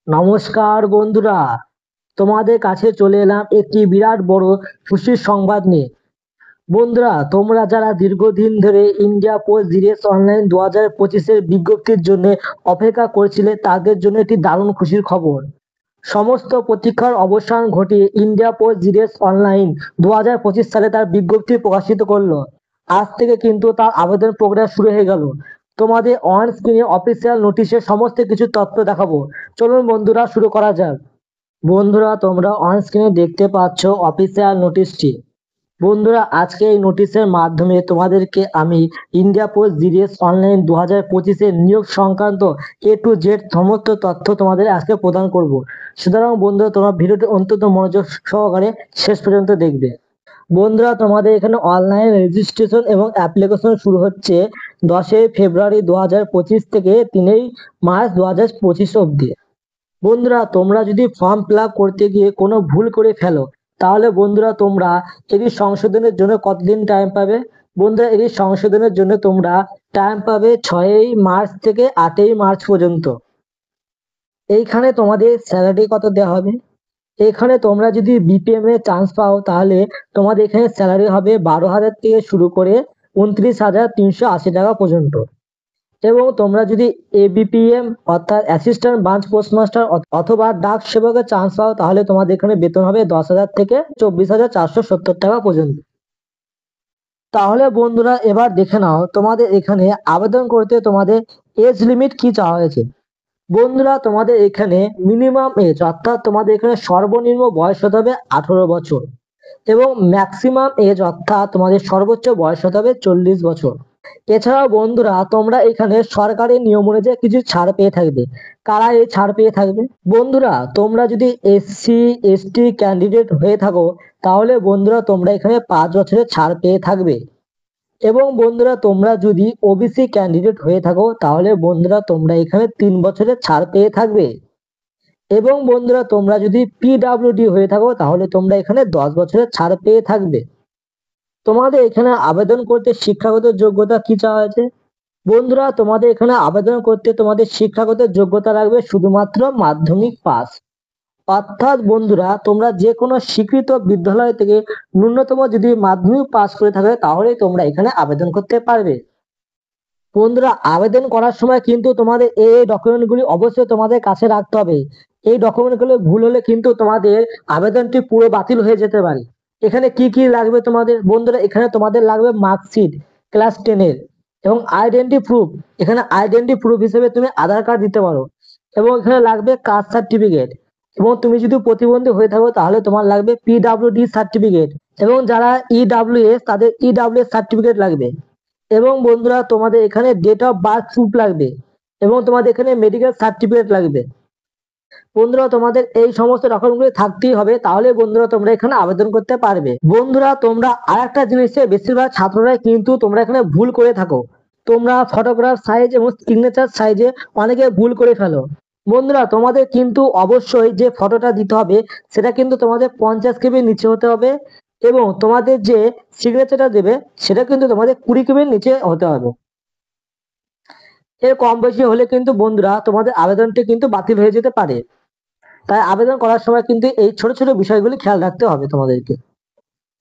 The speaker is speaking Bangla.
নমস্কার বন্ধুরা, তোমাদের কাছে চলে এলাম একটি বিরাট বড় খুশির সংবাদ নিয়ে। বন্ধুরা, তোমরা যারা দীর্ঘদিন ধরে ইন্ডিয়া পোস্ট জিডিএস অনলাইন 2025-এর বিজ্ঞপ্তির জন্য অপেক্ষা করছিলে, তাদের জন্য একটি দারুণ খুশির খবর। সমস্ত প্রতীক্ষার অবসান ঘটিয়ে ইন্ডিয়া পোস্ট জিডিএস অনলাইন 2025 সালে তার বিজ্ঞপ্তি প্রকাশিত করলো। আজ থেকে কিন্তু তার আবেদন প্রক্রিয়া শুরু হয়ে গেল। তোমাদের অন স্ক্রিনে অফিসিয়াল নোটিশের সমস্ত কিছু তথ্য দেখাবো। চলুন বন্ধুরা, শুরু করা যাক। বন্ধুরা, তোমরা অন স্ক্রিনে দেখতে পাচ্ছ অফিসিয়াল নোটিশটি। বন্ধুরা, আজকে এই নোটিশের মাধ্যমে তোমাদেরকে আমি ইন্ডিয়া পোস্ট জিডিএস অনলাইন 2025-এর নিয়োগ সংক্রান্ত A to Z সমস্ত তথ্য তোমাদের আজকে প্রদান করব। সুতরাং বন্ধুরা, তোমরা ভিডিওটি অত্যন্ত মনোযোগ সহকারে শেষ পর্যন্ত দেখবে। বন্ধুরা, তোমাদের এখানে অনলাইন রেজিস্ট্রেশন এবং অ্যাপ্লিকেশন শুরু হচ্ছে 10 ফেব্রুয়ারি 2025 থেকে 3 মার্চ 2025 অবধি। বন্ধুরা, তোমরা যদি ফর্ম ফিল আপ করতে গিয়ে কোনো ভুল করে ফেলো, তাহলে বন্ধুরা তোমরা এটি সংশোধনের জন্য কতদিন টাইম পাবে? বন্ধুরা, এটি সংশোধনের জন্য তোমরা টাইম পাবে 6 মার্চ থেকে 8 মার্চ পর্যন্ত। এইখানে তোমাদের স্যালারি কত দেওয়া হবে? এখানে তোমরা যদি বিপিএম এ চান্স পাও, তাহলে তোমাদের এখানে স্যালারি হবে 12,000 থেকে শুরু করে 29,380 টাকা পর্যন্ত। এবং তোমরা যদি এবিপিএম অর্থাৎ অ্যাসিস্ট্যান্ট ব্রাঞ্চ পোস্টমাস্টার অথবা ডাক সেবকের চান্স পাও, তাহলে তোমাদের এখানে বেতন হবে 10,000 থেকে 24,470 টাকা পর্যন্ত। তাহলে বন্ধুরা, এবার দেখে নাও তোমাদের এখানে আবেদন করতে তোমাদের এজ লিমিট কি চাওয়া হয়েছে। বন্ধুরা, তোমাদের এখানে মিনিমাম এজ অর্থাৎ তোমাদের এখানে সর্বনিম্ন বয়স হতে হবে 18 বছর এবং ম্যাক্সিমাম এজ অর্থাৎ তোমাদের সর্বোচ্চ বয়স হতে হবে 40 বছর। এছাড়াও বন্ধুরা, তোমরা এখানে সরকারি নিয়ম অনুযায়ী কিছু ছাড় পেয়ে থাকবে। কারা এই ছাড় পেয়ে থাকবে? বন্ধুরা, তোমরা যদি SC/ST ক্যান্ডিডেট হয়ে থাকো, তাহলে বন্ধুরা তোমরা এখানে 5 বছরের ছাড় পেয়ে থাকবে। এবং বন্ধুরা, তোমরা যদি ওবিসি ক্যান্ডিডেট হয়ে থাকো, তাহলে বন্ধুরা তোমরা এখানে 3 বছরের ছাড় পেয়ে থাকবে। এবং বন্ধুরা, তোমরা যদি PWD হয়ে থাকো, তাহলে তোমরা এখানে 10 বছরের ছাড় পেয়ে থাকবে। তোমাদের এখানে আবেদন করতে শিক্ষাগত যোগ্যতা কি চাওয়া হয়েছে? বন্ধুরা, তোমাদের এখানে আবেদন করতে তোমাদের শিক্ষাগত যোগ্যতা লাগবে শুধুমাত্র মাধ্যমিক পাস। অর্থাৎ বন্ধুরা, তোমরা যে কোনো স্বীকৃত বিদ্যালয় থেকে ন্যূনতম যদি মাধ্যমিক পাস করে থাকে, তাহলেই তোমরা এখানে আবেদন করতে পারবে। বন্ধুরা, আবেদন করার সময় কিন্তু তোমাদের এই ডকুমেন্টগুলি অবশ্যই তোমাদের কাছে রাখতে হবে। এই ডকুমেন্টগুলো ভুল হলে কিন্তু তোমাদের আবেদনটি পুরো বাতিল হয়ে যেতে পারে। এখানে কি কি লাগবে তোমাদের? বন্ধুরা, এখানে তোমাদের লাগবে মার্কশিট ক্লাস 10-এর এবং আইডেন্টি প্রুফ। এখানে আইডেন্টি প্রুফ হিসেবে তুমি আধার কার্ড দিতে পারো। এবং এখানে লাগবে কাস্ট সার্টিফিকেট। এবং তুমি যদি প্রতিবন্ধী হয়ে থাকো, তাহলে তোমার লাগবে PWD সার্টিফিকেট। এবং যারা EWS, তাদের EWS সার্টিফিকেট লাগবে। এবং বন্ধুরা, তোমাদের এখানে ডেট অফ বার্থ প্রুফ লাগবে এবং তোমাদের এখানে মেডিকেল সার্টিফিকেট লাগবে। বন্ধুরা, তোমাদের এই সমস্ত ডকুমেন্টগুলো থাকতেই হবে, তাহলে বন্ধুরা তোমরা এখানে আবেদন করতে পারবে। বন্ধুরা, তোমরা আরেকটা জিনিসে বেশিরভাগ ছাত্ররাই কিন্তু তোমরা এখানে ভুল করে থাকো। তোমরা ফটোগ্রাফ সাইজ এবং সিগনেচার সাইজে অনেকে ভুল করে ফেলো। বন্ধুরা, তোমাদের কিন্তু অবশ্যই যে ফটোটা দিতে হবে, সেটা কিন্তু তোমাদের 50 KB নিচে হতে হবে এবং তোমাদের যে সিগনেচারটা দেবে, সেটা কিন্তু তোমাদের 20 KB নিচে হতে হবে। এর কম বেশি হলে কিন্তু বন্ধুরা তোমাদের আবেদনটি কিন্তু বাতিল হয়ে যেতে পারে। তাই আবেদন করার সময় কিন্তু এই ছোট ছোট বিষয়গুলি খেয়াল রাখতে হবে তোমাদেরকে।